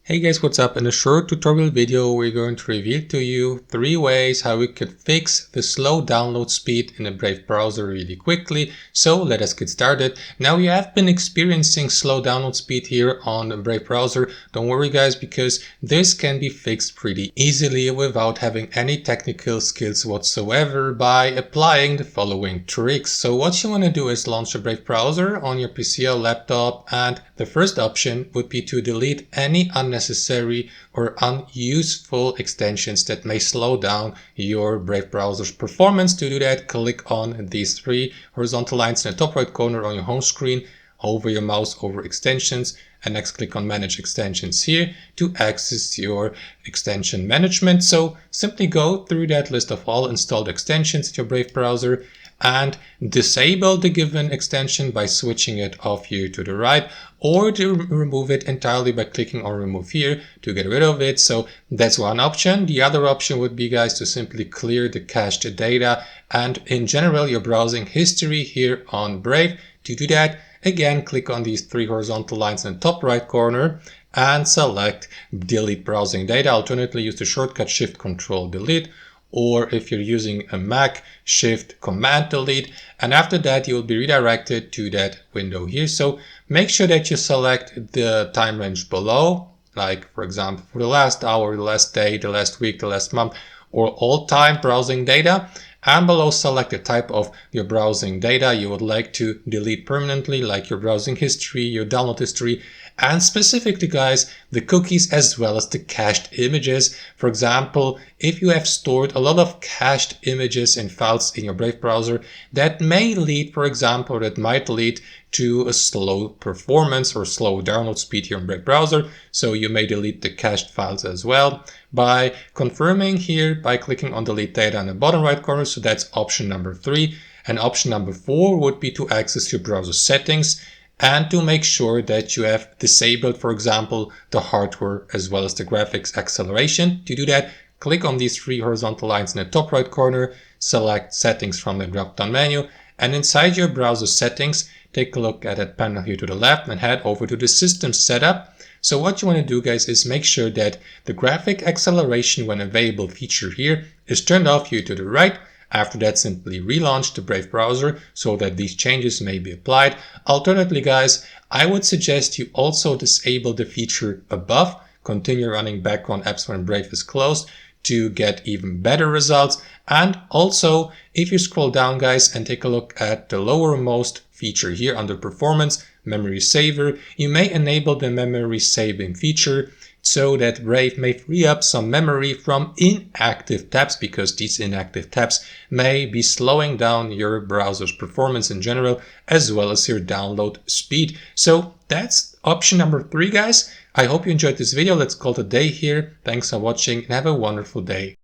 Hey guys, what's up? In a short tutorial video, we're going to reveal to you 3 ways how we could fix the slow download speed in a Brave browser really quickly. So let us get started. Now you have been experiencing slow download speed here on the Brave browser. Don't worry guys, because this can be fixed pretty easily without having any technical skills whatsoever by applying the following tricks. So what you want to do is launch a Brave browser on your PC or laptop, and the first option would be to delete any unnecessary or unuseful extensions that may slow down your Brave browser's performance. To do that, click on these 3 horizontal lines in the top right corner on your home screen, hover your mouse over extensions, and next click on Manage Extensions here to access your extension management. So simply go through that list of all installed extensions in your Brave browser and disable the given extension by switching it off here to the right, or to remove it entirely by clicking on remove here to get rid of it. So that's one option. The other option would be, guys, to simply clear the cached data and in general your browsing history here on Brave. To do that, again, click on these 3 horizontal lines in the top right corner and select delete browsing data. Alternatively, use the shortcut Shift Control Delete, or if you're using a Mac, Shift Command Delete, and after that you will be redirected to that window here. So make sure that you select the time range below, like for example for the last hour, the last day, the last week, the last month, or all time browsing data, and below select the type of your browsing data you would like to delete permanently, like your browsing history, your download history, and specifically, guys, the cookies as well as the cached images. For example, if you have stored a lot of cached images and files in your Brave browser, that may lead, for example, that might lead to a slow performance or slow download speed here in Brave browser. So you may delete the cached files as well by confirming here by clicking on delete data in the bottom right corner. So that's option number 3. And option number 4 would be to access your browser settings and to make sure that you have disabled, for example, the hardware as well as the graphics acceleration. To do that, click on these 3 horizontal lines in the top right corner, select settings from the drop-down menu, and inside your browser settings, take a look at that panel here to the left and head over to the system setup. So what you want to do, guys, is make sure that the graphic acceleration when available feature here is turned off here to the right. After that, simply relaunch the Brave browser so that these changes may be applied. Alternatively, guys, I would suggest you also disable the feature above, continue running background apps when Brave is closed to get even better results. And also, if you scroll down, guys, and take a look at the lowermost feature here under Performance, Memory Saver, you may enable the memory saving feature so that Brave may free up some memory from inactive tabs, because these inactive tabs may be slowing down your browser's performance in general, as well as your download speed. So that's option number 3, guys. I hope you enjoyed this video. Let's call it a day here. Thanks for watching and have a wonderful day.